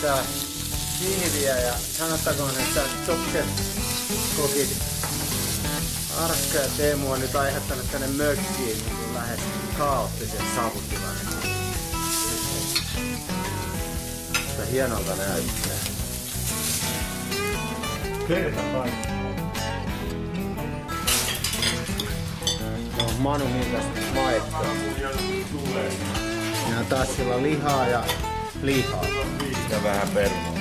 pistää hiiviä ja sanottakoon, että Topke-kokit Arska ja Teemu on nyt aiheuttanut tänne mökkiin niin lähes kaoottisen savutilan. Mutta hienolta näyttää. Kerta vai? No Manu minkästä maittoa. Ja taas sillä lihaa ja lihaa. Ja vähän perunaa.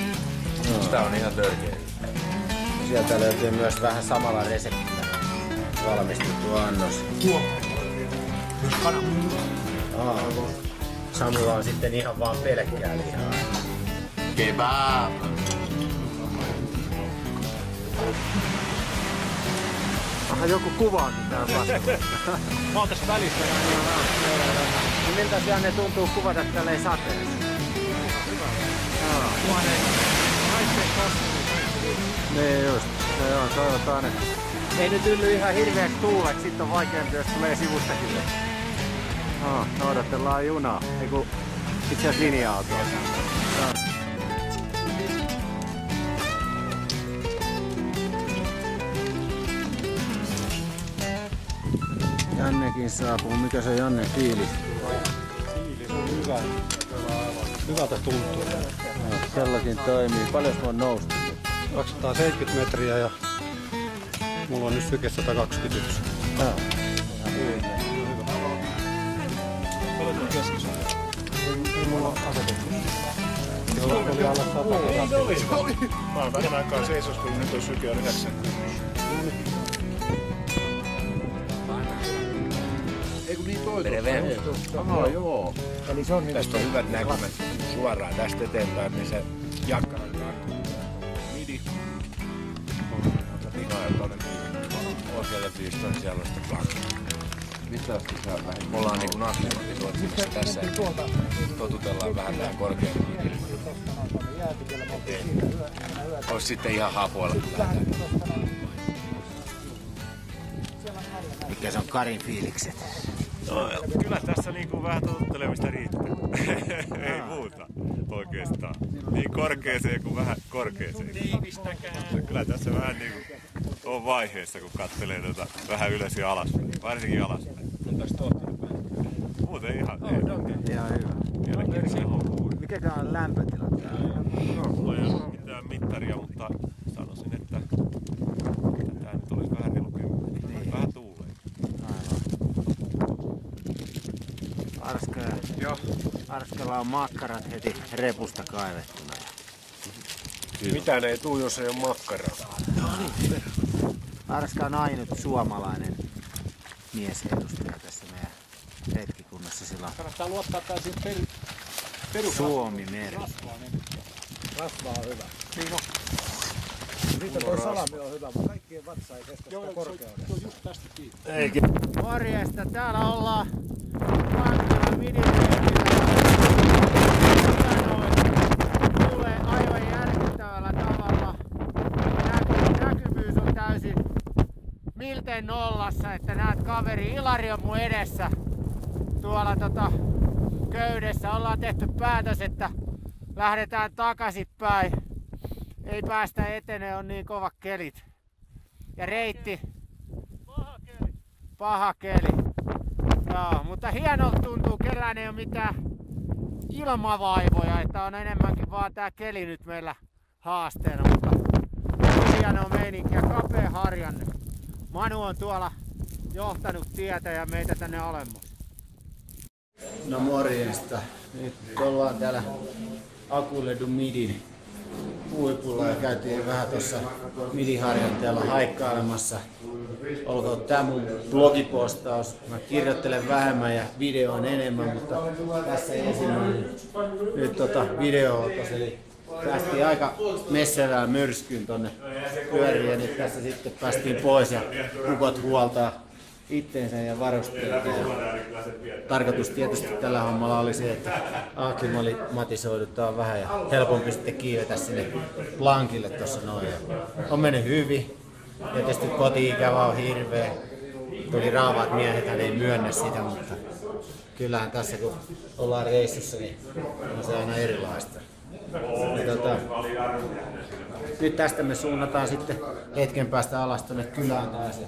No. Sitä on ihan törkeä. Sieltä löytyy myös vähän samalla reseptillä valmistettu annos. Samulla on sitten ihan vaan pelkkää lihaa. Kebab! Aha, joku kuvaakin täällä vasta. Mä oon tässä välissä. Niin miltä Janne tuntuu kuvata tälleen sateessa? Niin just. No joo, toivotaan, että ei nyt ylly ihan hirveäksi tuuleksi, sit on vaikeampi, jos tulee sivustakin. Odotellaan junaa. Eiku itse asiassa linja-autoa. Jannekin saapuu. Mikä se Janne fiilis? Fiilis on hyvä. Hyvältä tuntuu. No, sellakin toimii. Paljon on noustu? 270 metriä ja mulla on nyt syke 121. Ihan hyvin. Paljon on keskisuus? Ei mulla ole asetettu. Jolla oli alla 100. Mä oon vähän aikaa seisoskellut, nyt on syke on 90. Ei kun niin toivottavasti. Joo. Eli se on tästä on hyvät näkymät suoraan tästä eteenpäin, niin se jakkaran karkku. Midi. Lihaa ja toinen oikealle viistoon, niin siellä on sitten plankki. Mitä asti saa vähän? Me ollaan niinku Nakkimointi tässä. Totutellaan vähän tähän korkeammin ilman. Ois sitten ihan hapoilla kun lähdetään. Mikä se on Karin fiilikset? No, kyllä tässä niinku vähän totuttelemista riittää. Ei muuta oikeastaan. Niin korkeeseen kuin vähän korkeeseen. Kyllä tässä vähän niinku on vaiheessa, kun katselee vähän ylös ja alaspäin. Varsinkin alaspäin. Muuten ihan hyvä. Mikä on lämpötila täällä? No, mulla ei ole mitään mittaria, mutta sanoisin, että tää nyt olisi vähän reilu 10. Niin. Vähän tuulee. Arskalla on makkarat heti repusta kaivettuna. Mitään ei tuu, jos ei ole makkaraa. Arska on ainut suomalainen miesedustaja tässä meidän retkikunnassa. Sillä kannattaa luottaa täysin Suomi-meri. Rasva on hyvä. Niin on. Sitten tuo salami on hyvä, mutta kaikkien vatsa ei kestä sitä korkeudesta. Tuo just tästä kiinni. Morjesta, täällä ollaan Pankkalan midireitillä. Tulee aivan järkyttävällä tavalla. Näkyvyys on täysin miltei nollassa, että näet kaveri Ilari on mun edessä. Tuolla köydessä ollaan tehty päätös, että lähdetään takaisinpäin. Ei päästä eteneen, on niin kovat kelit. Ja reitti. Paha keli. Joo, mutta hienolta tuntuu, kellään ei ole mitään ilmavaivoja, että on enemmänkin vaan tää keli nyt meillä haasteena, mutta hienoa meininkiä, kapea harjanne. Manu on tuolla johtanut tietä ja meitä tänne alemmas. No morjesta. Nyt ollaan täällä Akuledun midin huipulla ja käytiin vähän tuossa midiharjoitteella haikkailemassa. Olkoon tää mun blogipostaus. Mä kirjoittelen vähemmän ja videoon enemmän, mutta tässä ei esimerkiksi nyt video-otos. Eli päästiin aika messelään myrskyyn tonne pyöriin ja nyt tässä sitten päästiin pois ja ukot huoltaa itteensä ja varusteita. Tarkoitus tietysti tällä hommalla oli se, että akklimatisoidutaan vähän ja helpompi sitten kiivetä sinne plankille tuossa noin. On mennyt hyvin. Tietysti koti-ikävä on hirveä. Toki raavaat miehet ei myönnä sitä, mutta kyllähän tässä kun ollaan reissussa, niin on se aina erilaista. nyt tästä me suunnataan sitten hetken päästä alas tuonne kylään taas ja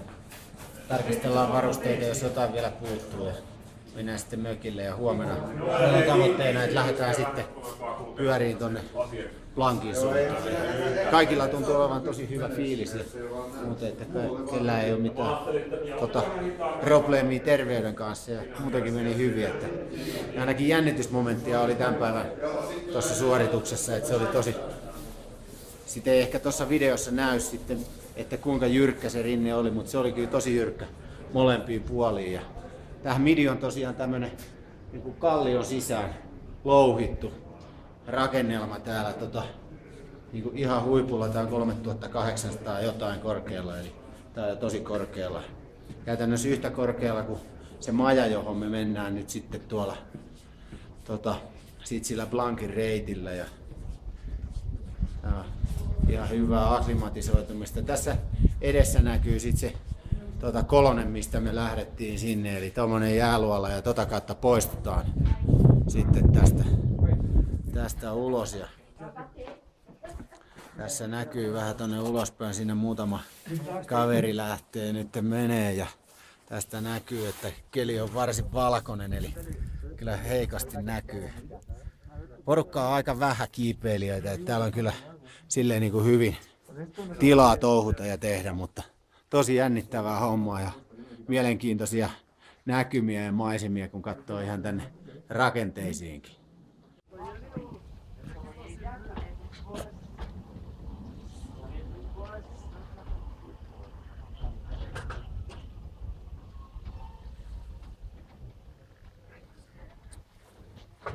tarkistellaan varusteita, jos jotain vielä puuttuu. Ja mennään sitten mökille ja huomenna on tavoitteena, että lähdetään sitten pyöriin tuonne Blankin suuntaan. Kaikilla tuntuu olevan tosi hyvä fiilis, mutta että kellään ei ole mitään probleemia terveyden kanssa ja muutenkin meni hyvin. Että ainakin jännitysmomenttia oli tämän päivän tuossa suorituksessa, että se oli tosi. Sitten ei ehkä tuossa videossa näy sitten, että kuinka jyrkkä se rinne oli, mutta se oli kyllä tosi jyrkkä molempiin puoliin. Ja tähän midi on tosiaan tämmönen niin kuin kallion sisään louhittu rakennelma täällä niin kuin ihan huipulla. Tää on 3800 jotain korkealla, eli tää on tosi korkealla. Käytännössä yhtä korkealla kuin se maja, johon me mennään nyt sitten tuolla sit sillä Blankin reitillä. Ja ihan hyvää akklimatisoitumista. Tässä edessä näkyy sitten se kolonen, mistä me lähdettiin sinne, eli tommonen jääluola, ja kautta poistutaan sitten tästä ulos. Ja tässä näkyy vähän tonne ulospäin, sinne muutama kaveri lähtee nyt menee, ja tästä näkyy, että keli on varsin valkoinen, eli kyllä heikasti näkyy. Porukka on aika vähän kiipeilijöitä, että täällä on kyllä silleen niin kuin hyvin tilaa touhuta ja tehdä, mutta tosi jännittävää hommaa ja mielenkiintoisia näkymiä ja maisemia, kun katsoo ihan tänne rakenteisiinkin.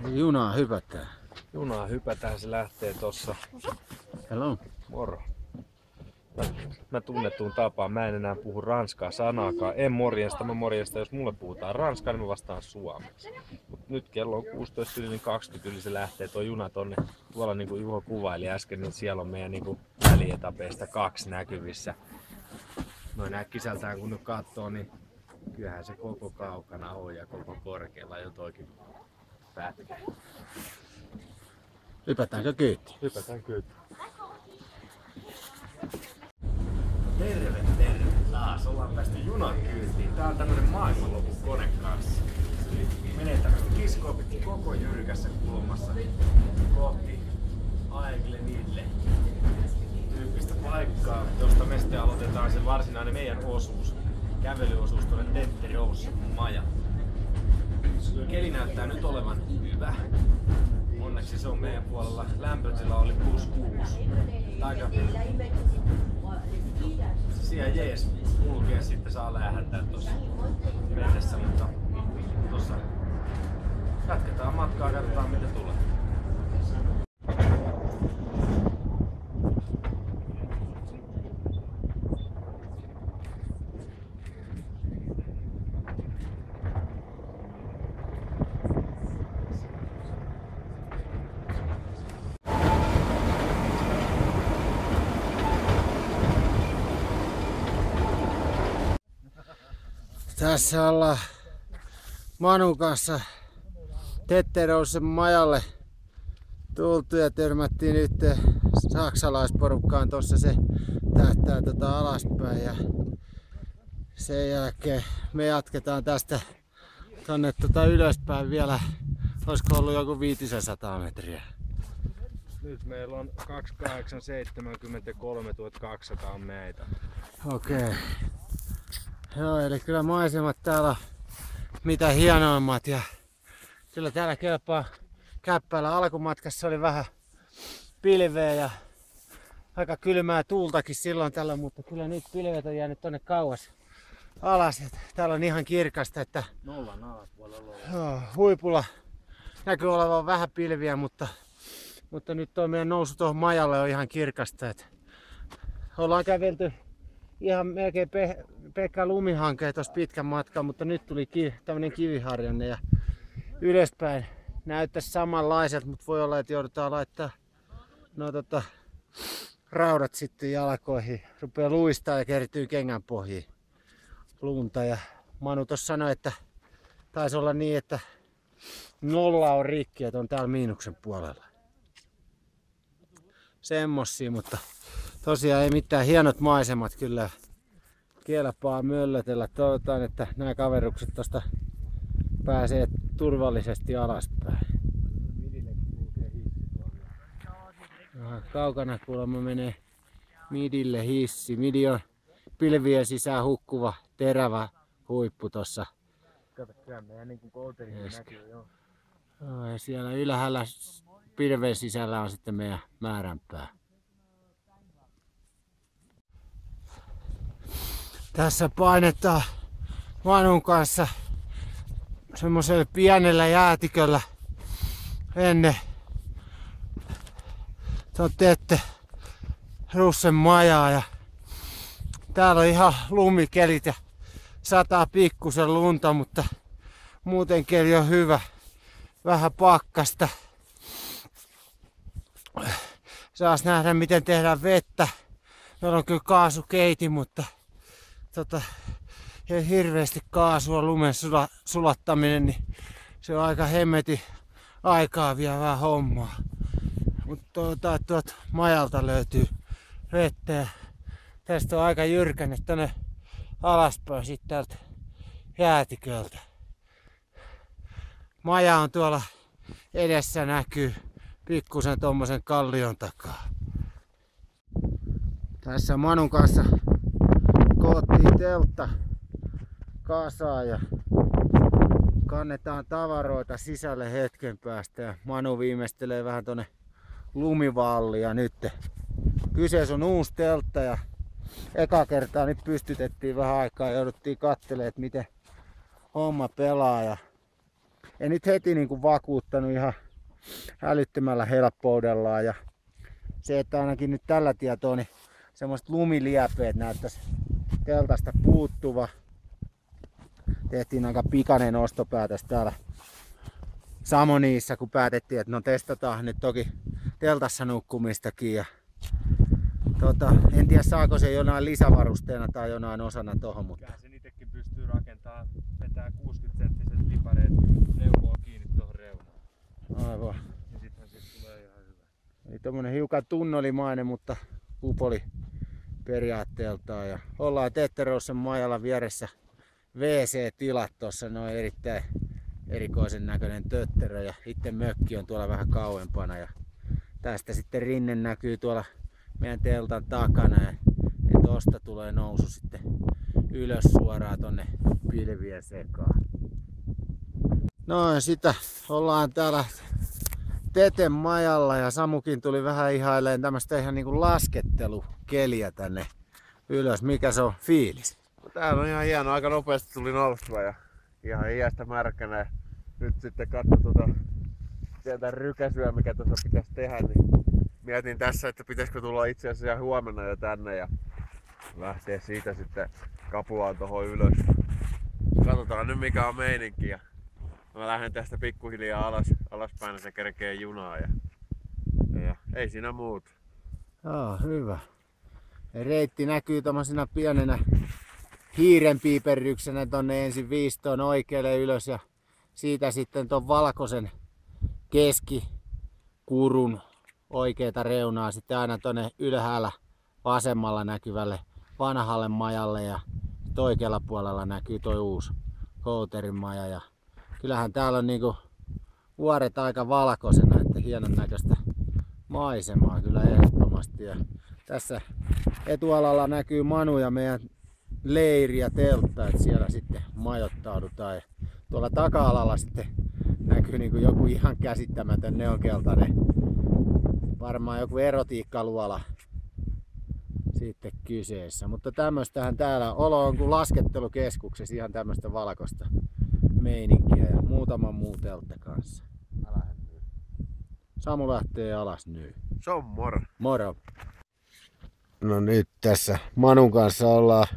Junaa hypätään. Junaa hypätään, se lähtee tossa. Hello. Moro. Mä tunnettuun tapaan, mä en enää puhu ranskaa sanaakaan. En morjesta, mä morjesta, jos mulle puhutaan ranskaa, niin mä vastaan suomeksi. Mut nyt kello on 16:20, yli se lähtee tuo juna tonne. Tuolla niinku Juho kuvaili äsken, niin siellä on meidän niinku välietapeista 2 näkyvissä. Noin äkkiseltään kun nyt katsoo, niin kyllähän se koko kaukana on ja koko korkealla jo toikin pätkä. Hypätäänkö kyytiin? Hypätään kyytiin. Terve taas. Ollaan päästy junan kyytiin. Tää on tämmönen maailmanlopun kone kanssa. Eli menee tämmöstä kiskoa pitkin koko jyrkässä kulmassa kohti Aiglenille tyyppistä paikkaa, josta me sitten aloitetaan se varsinainen meidän osuus. Kävelyosuus tuonne Tetteros maja. Keli näyttää nyt olevan hyvä. Onneksi se on meidän puolella. Lämpötila oli +6. Aika siellä jees kulkee, sitten saa lähdättää tuossa mennessä, mutta tuossa jatketaan matkaa ja katsotaan mitä tulee. Tässä ollaan Manun kanssa Tetterosen majalle tultu ja törmättiin nyt saksalaisporukkaan. Tossa se tähtää alaspäin ja sen jälkeen me jatketaan tästä tonne ylöspäin vielä. Olisiko ollut joku 500 metriä? Nyt meillä on 2873 200 meitä. Okei. Joo, eli kyllä maisemat täällä on mitä hienoimmat ja kyllä täällä kelpaa käppäällä. Alkumatkassa oli vähän pilveä ja aika kylmää tuultakin silloin tällä, mutta kyllä nyt pilvet on jäänyt tonne kauas alas. Et täällä on ihan kirkasta, että Nollan alapuolella joo, huipulla näkyy olevan vähän pilviä, mutta nyt tuo meidän nousu tuohon majalle on ihan kirkasta. Et ollaan kävelty ihan melkein pelkkää lumihankea tuossa pitkän matkan, mutta nyt tuli tämmönen kiviharjanne ja ylöspäin näyttäisi samanlaiset, mutta voi olla, että joudutaan laittaa raudat sitten jalkoihin. Rupeaa luistaa ja kertyy kengänpohjiin lunta. Ja Manu tuossa sanoi, että taisi olla niin, että 0 on rikki, että on täällä miinuksen puolella. semmosia, mutta tosiaan ei mitään, hienot maisemat kyllä. Kelpaa möllötellä. Toivotaan, että nämä kaverukset tosta pääsee turvallisesti alaspäin. Kaukana kuulemma menee midille hissi. Midi on pilvien sisään hukkuva terävä huippu tossa. Kato, kyllä meidän niin kuin kouterin näkyy, joo. Ja siellä ylhäällä pilven sisällä on sitten meidän määränpää. Tässä painetaan Manun kanssa semmoisella pienellä jäätiköllä ennen Tette Russen majaa. Ja täällä on ihan lumikelit ja sataa pikkusen lunta, mutta muuten keli on hyvä. Vähän pakkasta. Saas nähdä miten tehdään vettä. Meillä on kyllä kaasukeiti, mutta ei hirveästi kaasua, lumen sulattaminen, niin se on aika hemmetin aikaa vievää hommaa. Mutta tuolta majalta löytyy vettä ja tästä on aika jyrkänne tänne alaspäin sitten täältä jäätiköltä. Maja on tuolla edessä, näkyy pikkusen tommosen kallion takaa. Tässä Manun kanssa koottiin teltta kasaan ja kannetaan tavaroita sisälle hetken päästä ja Manu viimeistelee vähän tonne lumivallia nyt. Kyseessä on uusi teltta ja eka kertaa nyt pystytettiin vähän aikaa ja jouduttiin katselemaan, että miten homma pelaa. Ja ei nyt heti niin kuin vakuuttanut ihan älyttömällä helppoudellaan. Ja se, että ainakin nyt tällä tietoa niin semmoiset lumiliepeet näyttäisi teltasta puuttuva. Tehtiin aika pikainen ostopäätös täällä Samoniissa, kun päätettiin, että no testataan nyt toki teltassa nukkumistakin. Ja en tiedä saako se jonain lisävarusteena tai jonain osana tohon, mutta kyllä sen itsekin pystyy rakentamaan, vetää 60-senttiset lipareet neuloa kiinni tohon reunaan. Aivan. Ja sittenhän siitä tulee ihan hyvä. Eli tommonen hiukan tunnelimainen, mutta kupoli periaatteeltaan. Ja ollaan Tetterossen majalla vieressä WC-tilat tuossa, noin erittäin erikoisen näköinen tötterö ja itse mökki on tuolla vähän kauempana ja tästä sitten rinne näkyy tuolla meidän teltan takana ja tosta tulee nousu sitten ylös suoraan tonne pilvien sekaan. No ja sitä ollaan täällä Teten majalla ja Samukin tuli vähän ihailemaan tämmöstä ihan niinku laskettelukeliä tänne ylös. Mikä se on fiilis? Täällä on ihan hieno, aika nopeasti tuli noustua ja ihan iästä märkänä. Ja nyt sitten katso sieltä rykäsyä, mikä tuossa pitäisi tehdä, niin mietin tässä, että pitäisikö tulla itse asiassa huomenna jo tänne ja lähteä siitä sitten Kapuaan tuohon ylös. Katsotaan nyt mikä on meininki ja mä lähden tästä pikkuhiljaa alaspäin, se kerkee junaa ja ei siinä muuta. Joo, hyvä. Reitti näkyy tommosena pienenä hiirenpiiperryksenä tonne ensin viistoon oikealle ylös ja siitä sitten ton valkoisen keskikurun oikeeta reunaa sitten aina tonne ylhäällä vasemmalla näkyvälle vanhalle majalle ja oikealla puolella näkyy toi uusi Kouterin maja ja kyllähän täällä on niinku vuoret aika valkoisena, että hienon näköistä maisemaa kyllä ehdottomasti ja tässä etualalla näkyy Manu ja meidän leiri ja teltta, että siellä sitten majoittaudutaan. Ja tuolla taka-alalla sitten näkyy niin kuin joku ihan käsittämätön neonkeltainen, varmaan joku erotiikkaluola sitten kyseessä. Mutta tämmöstähän täällä olo on kuin laskettelukeskuksessa, ihan tämmöistä valkoista meininkiä ja muutaman muu teltta kanssa. Samu lähtee alas nyt. Se on moro. Moro. No nyt tässä Manun kanssa ollaan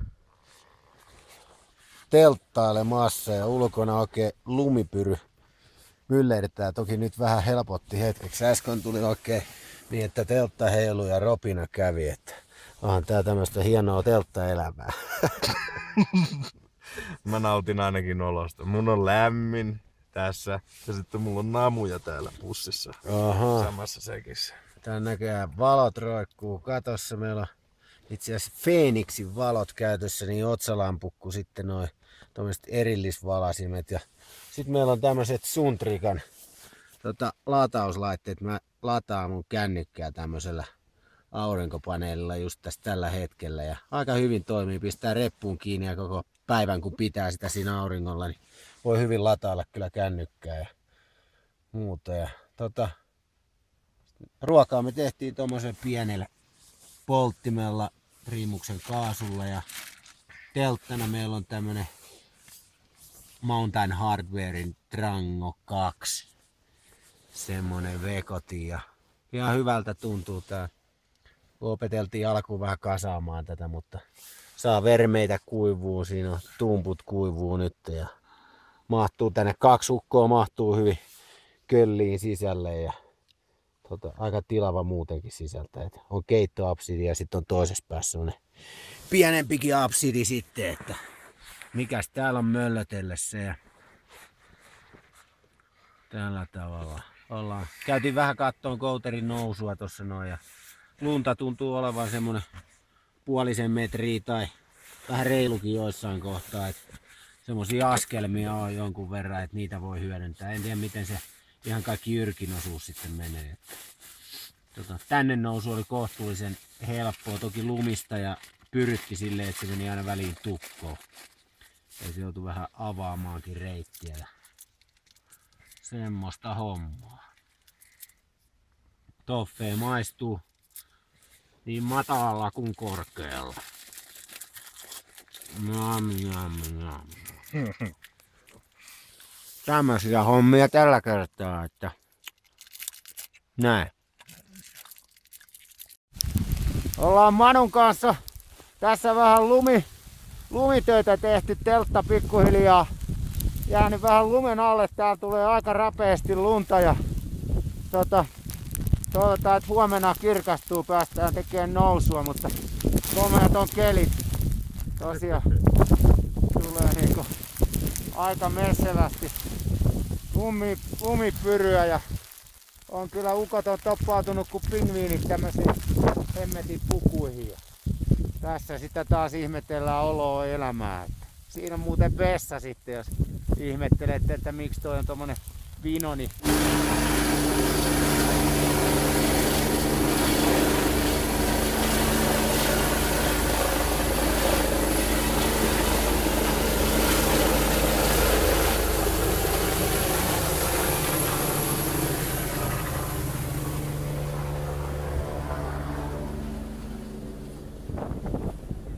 telttailemassa ja ulkona oikein lumipyry myllertää. Toki nyt vähän helpotti hetkeksi. Äsken tuli oikein niin, että teltta heilui ja ropina kävi. Että onhan tää tämmöstä hienoa telttaelämää. Mä nautin ainakin olosta. Mun on lämmin tässä ja sitten mulla on namuja täällä pussissa. Aha. Samassa sekissä. Tää näköjään valot roikkuu katossa. Meillä on itse asiassa Feenixin valot käytössä, niin otsalampukku sitten noin tommoset erillisvalasimet. Ja sitten meillä on tämmöiset Suntrikan latauslaitteet. Mä lataan mun kännykkää tämmöisellä aurinkopaneelilla just tässä tällä hetkellä. Ja aika hyvin toimii, pistää reppuun kiinni ja koko päivän kun pitää sitä siinä auringolla, niin voi hyvin latailla kyllä kännykkää ja muuta. Ja ruokaa me tehtiin tommosella pienellä polttimella Primuksen kaasulla ja telttana meillä on tämmönen Mountain Hardwarein Trango 2. Semmonen vekoti ja ihan hyvältä tuntuu tää. Opeteltiin alkuun vähän kasaamaan tätä, mutta saa vermeitä kuivuu, siinä on tumput kuivuu nyt ja mahtuu tänne 2 ukkoa mahtuu hyvin kölliin sisälle ja aika tilava muutenkin sisältä. Et on keittoapsidi ja sitten on toisessa päässä semmonen pienempikin apsidi sitten, että mikäs täällä on möllötellessä ja tällä tavalla ollaan. Käytiin vähän kattoon Kouterin nousua tossa noin ja lunta tuntuu olevan semmonen 0,5 metriä tai vähän reilukin joissain kohtaa. Semmosia askelmia on jonkun verran, että niitä voi hyödyntää. En tiedä miten se ihan kaikki jyrkin osuus sitten menee. Tänne nousu oli kohtuullisen helppoa, toki lumista ja pyrytti silleen, että se meni aina väliin tukkoon. Ja se joutui vähän avaamaankin reittiä ja semmoista hommaa. Toffee maistuu niin matalalla kuin korkealla. Tämmöisiä hommia tällä kertaa, että näin. Ollaan Manun kanssa tässä vähän lumitöitä tehty, teltta pikkuhiljaa jäänyt vähän lumen alle. Täällä tulee aika rapeasti lunta ja toivotaan, että huomenna kirkastuu, päästään tekemään nousua, mutta komeat on kelit. Tosiaan tulee niinku aika messevästi lumipyryä ja on kyllä ukot on toppautunut kuin pingviinit tämmöisiin hemmetin pukuihin. Ja tässä sitä taas ihmetellään oloa elämää. Siinä on muuten vessa sitten, jos ihmettelette, että miksi toi on tommonen vinoni.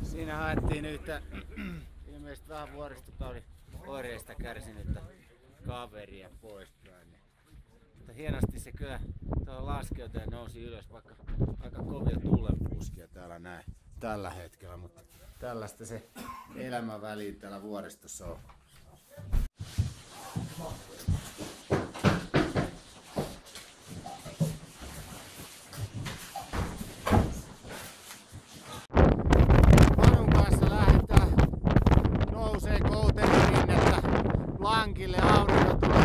Siinä haettiin yhtä ilmeisesti vähän vuoristokauden oireista kärsinyttä kaveria poispäin. Mutta hienosti se kyllä tuohon laskeuteen nousi ylös, vaikka aika kovia tuulenpuskia täällä näin tällä hetkellä, mutta tällaista se elämä väliin täällä vuoristossa on. Lankille aurinko tulee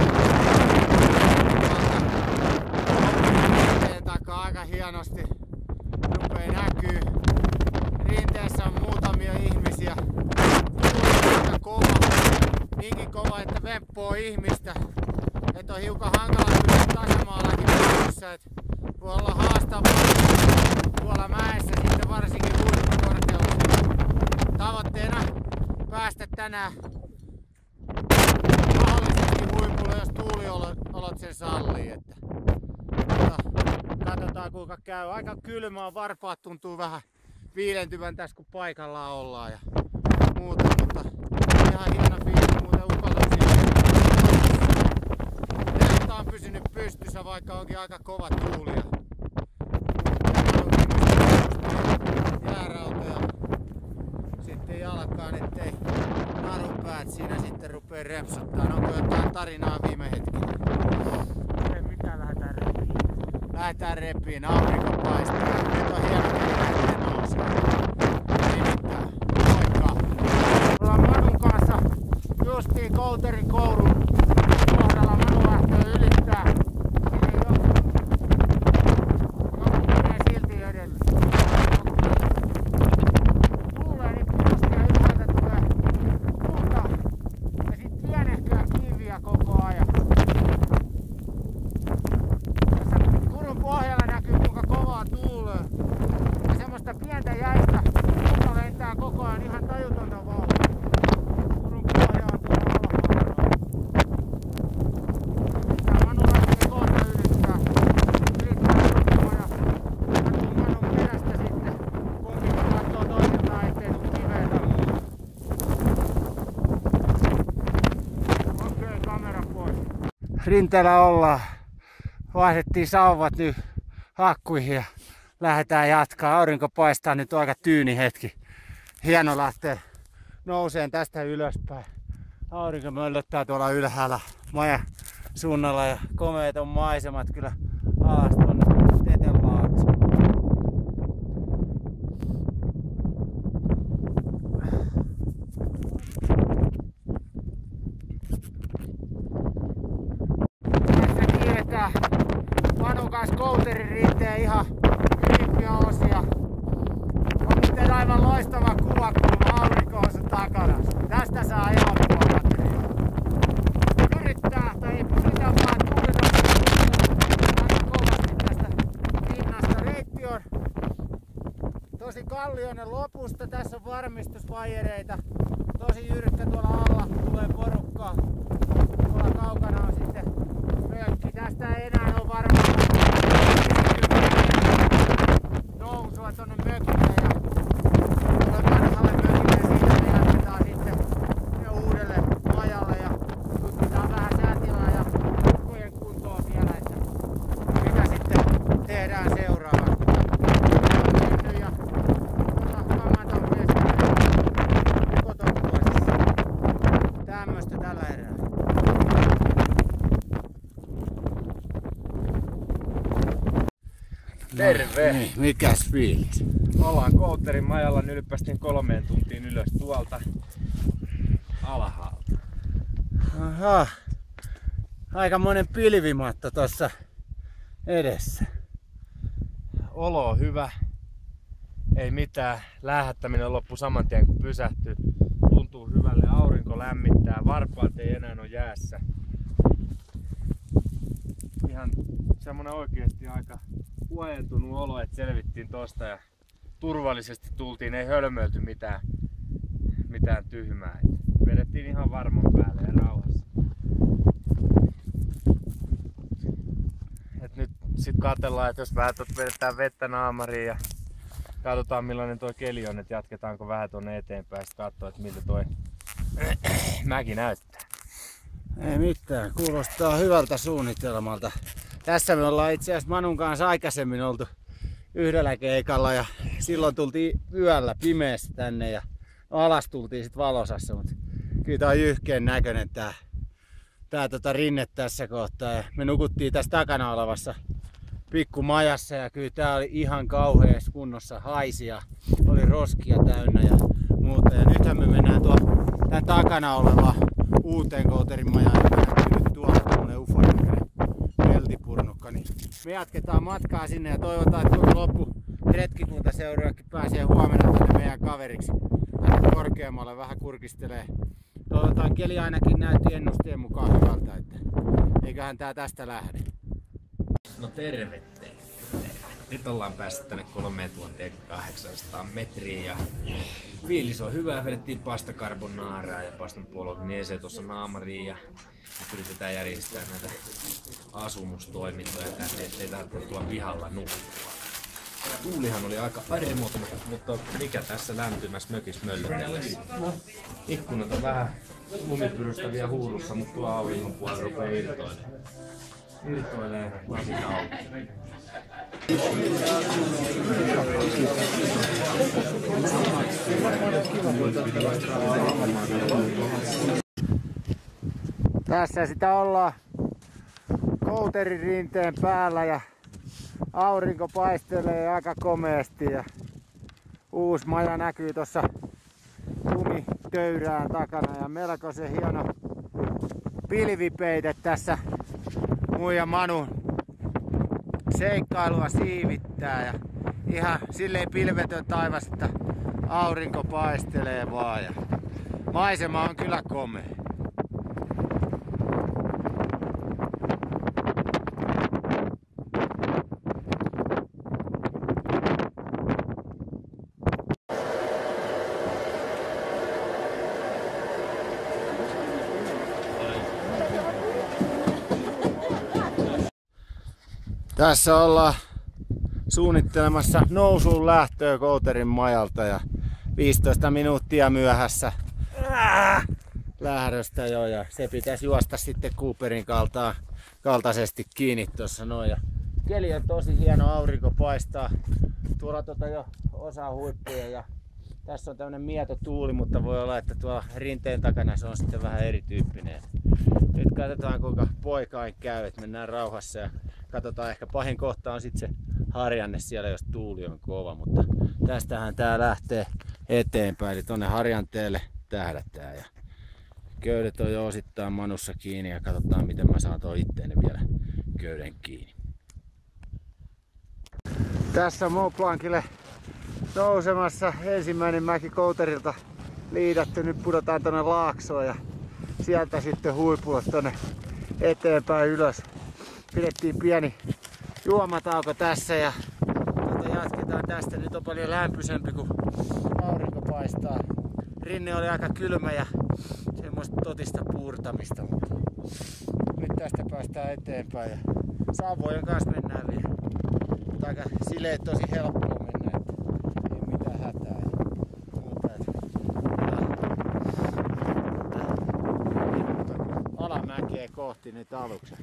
takaa aika hienosti rupee näkyy. Rinteessä on muutamia ihmisiä. Tuuli kova, niinkin kova, että vempoo ihmistä. Et on hiukan hankala kyllä tasamaallakin pystyssä, et voi olla haastavaa tuolla mäessä sitten varsinkin huippukorkeudella. Tavoitteena päästä tänään mahdollisesti huipulle, jos tuuliolot sen sallii. Että katsotaan kuinka käy. Aika kylmä on, varpaat tuntuu vähän viilentyvän tässä kun paikallaan ollaan ja muuta, mutta ihan hieno fiilis, muuten ukot on siinä. Teltta on pysynyt pystyssä, vaikka onkin aika kova tuuli. Jäärauta ja sitten jalkaan, ettei narunpäät siinä sitten rupee repsottaa. Onko jotain tarinaa viime hetkellä? Ei mitään, lähdetään repiin. Lähdetään repiin, aurinko paistaa. Nyt on hieno lähteä nousee. Ei mitään. Moikka! Ollaan Manun kanssa justiin Kouterin koulun kohdalla. Manu lähtee ylittää. Siinä rinteellä ollaan. Vaihdettiin sauvat nyt hakkuihin ja lähdetään jatkaa. Aurinko paistaa nyt aika tyyni hetki. Hieno lähteä nouseen tästä ylöspäin. Aurinko möllöttää tuolla ylhäällä majan suunnalla ja komeet on maisemat kyllä alas tuonne Tetenlaaksoon. Tässä kiivetään Manun kanssa Kouterin rinteen ihan ylimpiä osia. On nyt aivan loistava kuvakulma, aurinko on sun takana. Tästä saa elokuvaa materiaalia. Pyritään, tai ei pyritä vaan tuulita aika kovasti tästä pinnasta. Reitti on tosi kallioinen lopusta. Tässä on varmistusvajereita. Tosi jyrkkä tuolla alla. Tulee porukkaa. Tuolla kaukana on sitten mökki. Tästä ei enää ole varmaan nousua tonne mökille. Ja tuolle vanhalle mökille siitä me jatketaan sitten uudelle majalle ja tutkitaan vähän säätilaa ja kojen kuntoa siellä, että mitä sitten tehdään seuraavaksi. Mennyt ja kamat on myös kotopuolissa. Tämmöstä tällä erää. Terve! Niin, mikäs fiilis? Ollaan Kouterin majalla, nylpästiin 3 tuntiin ylös tuolta alhaalta. Aha. Aikamoinen pilvimatto tossa edessä. Olo on hyvä. Ei mitään. Lähettäminen loppui saman tien kun pysähtyi. Tuntuu hyvälle. Aurinko lämmittää. Varpaat ei enää ole jäässä. Ihan semmonen oikeesti aika huojentunut olo, että selvittiin tosta ja turvallisesti tultiin. Ei hölmöilty mitään tyhmää. Vedettiin ihan varman päälle ja rauhassa. Et nyt sit katsellaan, että jos vähän vedetään vettä naamariin ja katsotaan millainen toi keli on, että jatketaanko vähän tonne eteenpäin ja sit katsoo, että miltä toi mäki näyttää. Ei mitään, kuulostaa hyvältä suunnitelmalta. Tässä me ollaan itse asiassa Manun kanssa aikaisemmin oltu yhdellä keikalla ja silloin tultiin yöllä pimeässä tänne ja alas tultiin sit valosassa, mutta kyllä tää on jyhkeen näköinen tää rinne tässä kohtaa ja me nukuttiin tässä takana olevassa pikkumajassa ja kyllä tää oli ihan kauheassa kunnossa, haisi ja oli roskia täynnä ja muuta ja nythän me mennään tän takana oleva uuteen Kouterin majaan, joka näkyy nyt tuolla tämmönen ufonäköinen peltipurnukka, niin me jatketaan matkaa sinne ja toivotaan, että koko loppu retkikuntaseuraajakin pääsee huomenna tänne meidän kaveriksi tänne korkeammalle vähän kurkistelee. Toivotaan, keli ainakin näytti ennusteen mukaan hyvältä, että eiköhän tää tästä lähde. No terve. Nyt ollaan päästy tänne 3800 metriä ja fiilis on hyvä. Vedettiin pasta carbonaaraa ja pastan bolognese tuossa naamariin ja yritetään järjestää näitä asumustoimintoja tänne, ettei tarvitse tulla pihalla nukkua. Tuulihan oli aika armoton, mutta mikä tässä lämpimässä mökissä möllötellessä. Ikkunat on vähän lumipyrystä vielä huurussa, mutta tuo auringon puolella rupeaa irtoilee lasit auki. Tässä sitä ollaan Kouterin rinteen päällä ja aurinko paistelee aika komeasti ja uusi maja näkyy tuossa lumitöyrään takana ja melkoisen hieno pilvipeite tässä mun ja Manun seikkailua siivittää ja ihan silleen pilvetön taivas, että aurinko paistelee vaan ja maisema on kyllä komea. Tässä ollaan suunnittelemassa nousuun lähtöä Kouterin majalta ja 15 minuuttia myöhässä lähdöstä jo ja se pitäisi juosta sitten Cooperin kaltaan kaltaisesti kiinni tuossa noin. Ja keli on tosi hieno, aurinko paistaa. Tuolla jo osa huippuja ja tässä on tämmönen mieto tuuli, mutta voi olla, että tuolla rinteen takana se on sitten vähän erityyppinen. Nyt katsotaan kuinka poikain käy, että mennään rauhassa ja katsotaan, ehkä pahin kohta on sitten se harjanne siellä, jos tuuli on kova, mutta tästähän tää lähtee eteenpäin, eli tonne harjanteelle tähdätään ja köydet on jo osittain manussa kiinni ja katsotaan miten mä saan tuon itteeni vielä köyden kiinni. Tässä Mont Blancille nousemassa ensimmäinen mäki Kouterilta liidattu, nyt pudotaan tonne laaksoon ja sieltä sitten huipulle tonne eteenpäin ylös. Pidettiin pieni juomatauko tässä ja jatketaan tästä. Nyt on paljon lämpöisempi kun aurinko paistaa. Rinne oli aika kylmä ja semmoista totista puurtamista, mutta nyt tästä päästään eteenpäin ja sauvojen kanssa mennään vielä. Mutta aika silleen tosi helppoa mennä, että ei mitään hätää ja muuta. Alamäkeä kohti nyt aluksi.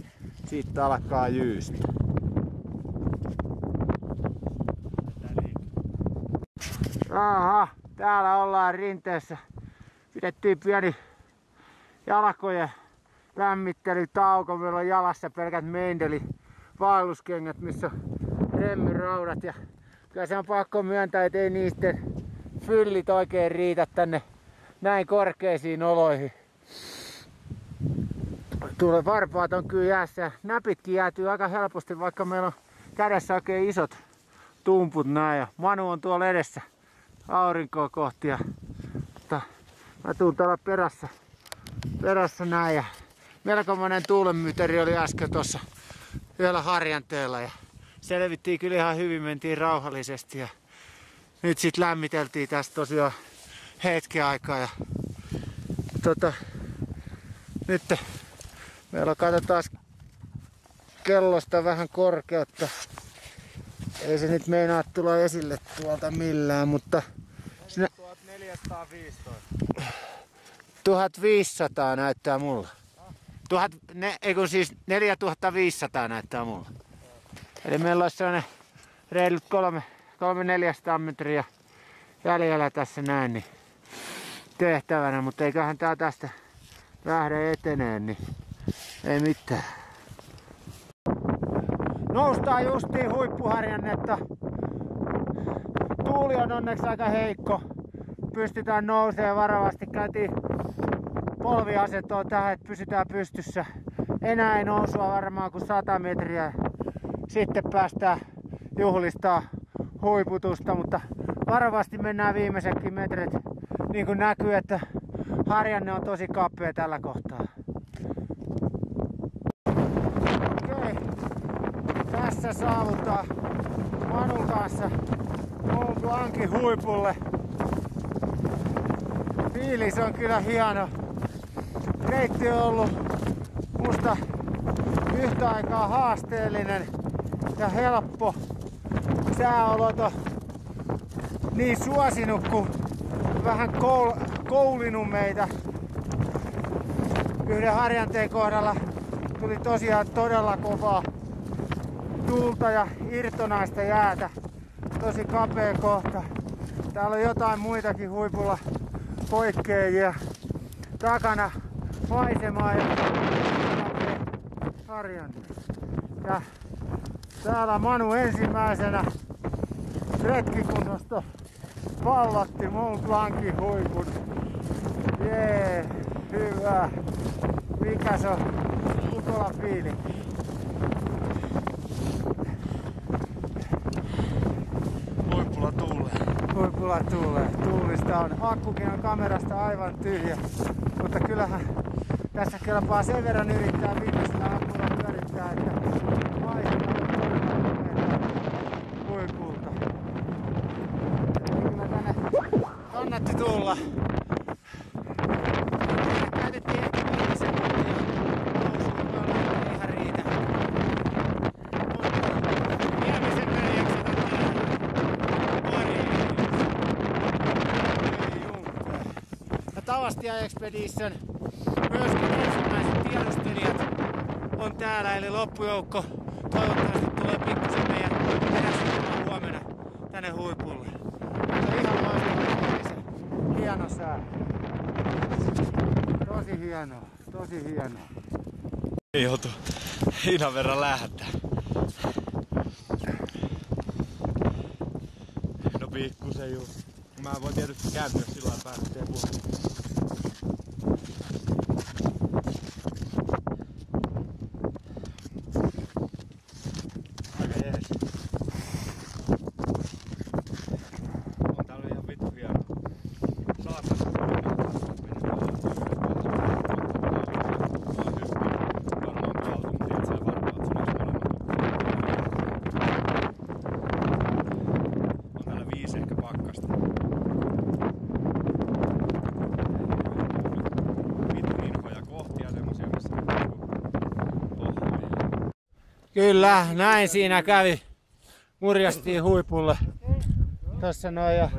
Siitä alkaa jyystä. Aha, täällä ollaan rinteessä. Pidettiin pieni jalkojen lämmittelytauko. Meillä on jalassa pelkät Mendeli vaelluskengät, missä on remmiraudat. Ja kyllä se on pakko myöntää, että ei niistä fyllit oikein riitä tänne näin korkeisiin oloihin. Tulee varpaat on kyllä jäässä ja näpitkin jäätyy aika helposti, vaikka meillä on kädessä oikein isot tumput näin. Ja Manu on tuolla edessä aurinkoa kohti ja mä tuun täällä perässä näin ja melkoinen tuulenmyteri oli äsken tuossa yöllä harjanteella ja selvittiin kyllä ihan hyvin, mentiin rauhallisesti ja nyt sit lämmiteltiin tästä tosiaan hetken aikaa ja nyt meillä katsotaan kellosta vähän korkeutta. Ei se nyt meinaa tulla esille tuolta millään, mutta 1415. 1500 näyttää mulla. Siis 4500 näyttää mulla. Eli meillä olisi sellainen reilut 300-400 metriä jäljellä tässä näin niin tehtävänä, mutta eiköhän tää tästä lähde eteneen, niin ei mitään. Noustaan justiin huippuharjannetta. Tuuli on onneksi aika heikko. Pystytään nousemaan varovasti. Käytiin polviasentoon tähän, että pysytään pystyssä. Enää ei nousua varmaan kuin 100 metriä. Sitten päästään juhlistaa huiputusta, mutta varovasti mennään viimeisetkin metrit. Niin kuin näkyy, että harjanne on tosi kapea tällä kohtaa. Okei. Tässä saavutaan Manun kanssa Mont Blancin huipulle. Fiilis on kyllä hieno. Reitti on ollut musta yhtä aikaa haasteellinen ja helppo. Sääolot on niin suosinut kuin vähän koulinut meitä. Yhden harjanteen kohdalla tuli tosiaan todella kovaa tuulta ja irtonaista jäätä. Tosi kapea kohta. Täällä on jotain muitakin huipulla poikkeajia. Takana maisemaa ja harjanne. Ja täällä Manu ensimmäisenä retkikunnosta vallotti Mont Blancin huipun. Jee, hyvä. Mikäs on Ukola fiili? Huipulla tuulee. Tuulista on. Akkukin on kamerasta aivan tyhjä. Mutta kyllähän tässä kelpaa sen verran yrittää viimeisellä akkulla pyörittää, että maisema on huipulta. Kyllä tänne kannatti tulla. Käytettiin ehkä 5 sekuntia. Nousuun ihan riitä. Viimeisen perjäksi Tavastia Expedition, myöskin ensimmäiset tiedustelijat on täällä, eli loppujoukko toivottavasti tulee pikkusen meidän perässä huomenna tänne huipulle. Mutta ihan loistava, hieno sää. Tosi hienoa, tosi hienoa. Ei joutu hinnan verran lähdettä. No pikkusen juu. Mä voin tietysti kääntyä sillä lailla päästä teidän puolella. Aika jees. On täällä ihan vittu hienoa. Saatana. Kyllä, näin siinä kävi. Murjastiin huipulle. Tossa noin ja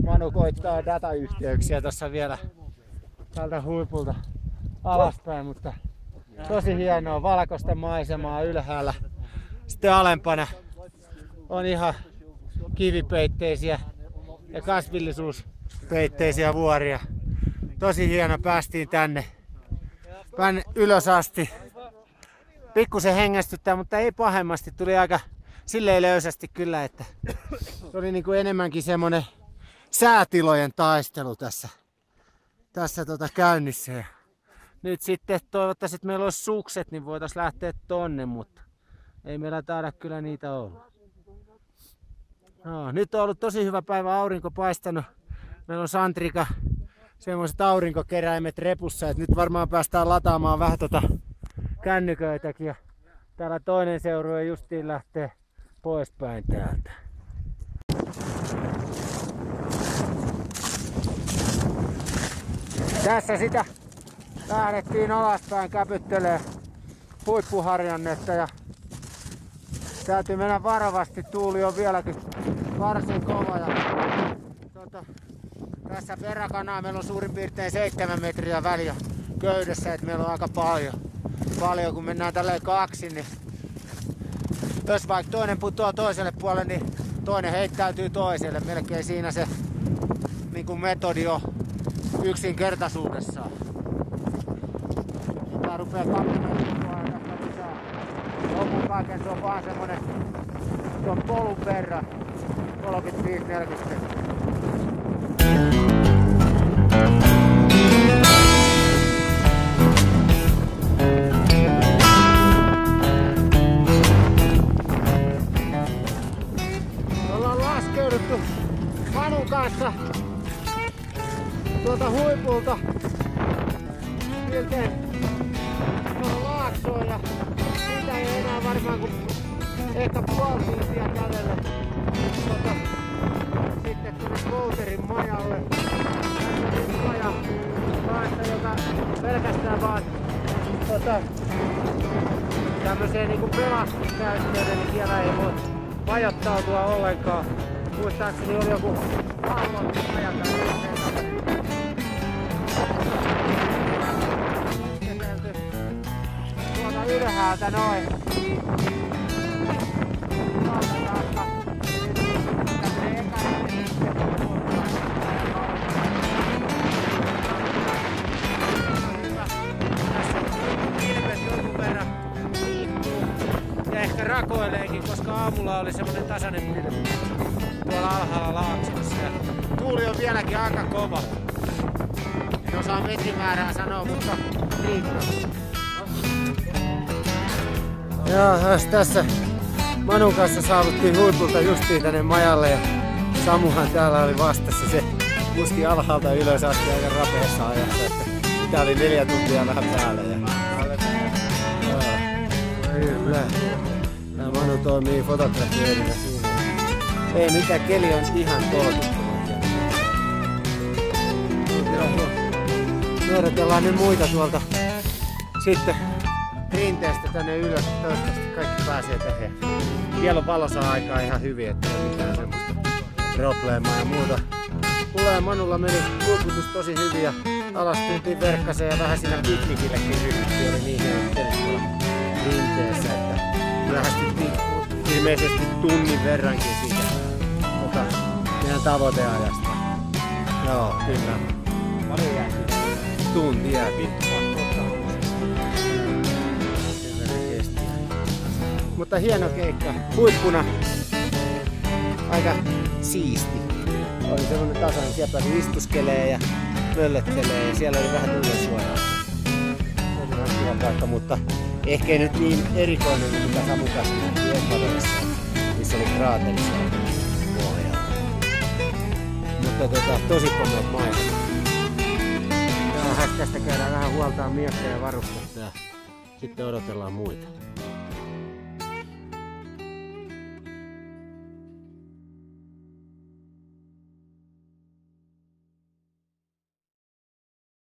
Manu koittaa datayhteyksiä tossa vielä tältä huipulta alaspäin, mutta tosi hienoa valkoista maisemaa ylhäällä. Sitten alempana on ihan kivipeitteisiä ja kasvillisuuspeitteisiä vuoria. Tosi hieno, päästiin tänne ylös asti. Pikkusen hengästyttää, mutta ei pahemmasti. Tuli aika silleen löysästi kyllä, että se oli niinku enemmänkin semmonen säätilojen taistelu tässä käynnissä. Ja nyt sitten toivottavasti, että meillä olisi sukset, niin voitaisiin lähteä tonne, mutta ei meillä taida kyllä niitä olla. No, nyt on ollut tosi hyvä päivä, aurinko paistanut. Meillä on Santrika, semmoiset aurinkokeräimet repussa, että nyt varmaan päästään lataamaan vähän kännyköitäkin. Ja täällä toinen seurue justiin lähtee poispäin täältä. Tässä sitä lähdettiin alaspäin käpyttelee huippuharjannetta ja täytyy mennä varovasti, tuuli on vieläkin varsin kova ja tässä peräkanaa meillä on suurin piirtein 7 metriä väliä köydessä, että meillä on aika paljon kun mennään tälleen kaksi, niin jos vaikka toinen putoaa toiselle puolelle, niin toinen heittäytyy toiselle. Melkein siinä se niin kuin metodi on yksinkertaisuudessaan. Tää rupeaa 20 minuuttia lisää. Lopun kaiken se on vaan semmonen tuon polun verran 35-40. Manun kanssa tuolta huipulta miltei laaksoon ja siitä ei enää varmaan kuin ehkä puoli tuntia kävellä sitten tuonne Kouterin majalle. Tässä on maja maasta, joka pelkästään vaan tämmöiseen niinku pelastuskäyttöön, eli siellä ei voi majoittautua ollenkaan. Muistaakseni oli joku pallon tuolta ylhäältä noin. Ja ehkä rakoileekin, koska aamulla oli semmonen tasainen pilvi tuolla alhaalla laaksossa. Tuuli on vieläkin aika kova. En osaa metrimäärää sanoa, mutta riittää. Ja tässä Manun kanssa saavuttiin huipulta justiin tänne majalle ja Samuhan täällä oli vastassa. Se kuski alhaalta ylös asti aika rapeessa ajassa. Tää oli 4 tuntia vähän päällä. Kyllä. Tää Manu toimii fotografioidina siinä. Ei mitään, keli on ihan tolkuttoman. Noudellaan nyt muita tuolta sitten rinteestä tänne ylös. Toivottavasti kaikki pääsee tähän. Vielä on valossa aikaa ihan hyvin, ettei ole mitään semmoista probleemaa ja muuta. Mulla ja Manulla meni kulkutus tosi hyvin ja alas tultiin verkkaseen ja vähän siinä piknikillekin ryhdyttiin. Oli niin hieno rinteessä, että myöhästyttiin ilmeisesti tunnin verrankin siitä meidän tavoiteajasta. Joo, kyllä. Paljon jää. Tunti jääkin. Mutta hieno keikka. Huippuna aika siisti. Oli semmonen tasainen, siellä pääsi istuskelee ja möllöttelee ja siellä oli vähän tuulensuojaa. Se oli ihan kiva paikka, mutta ehkä ei nyt niin erikoinen kuin mitä Samu kanssa nähtiin Ecuadorissa, missä oli kraateri siellä pohjalla. Mutta tosi komeat maisemat. Tästä käydään vähän huoltaa miekkoja ja varustetta ja sitten odotellaan muita.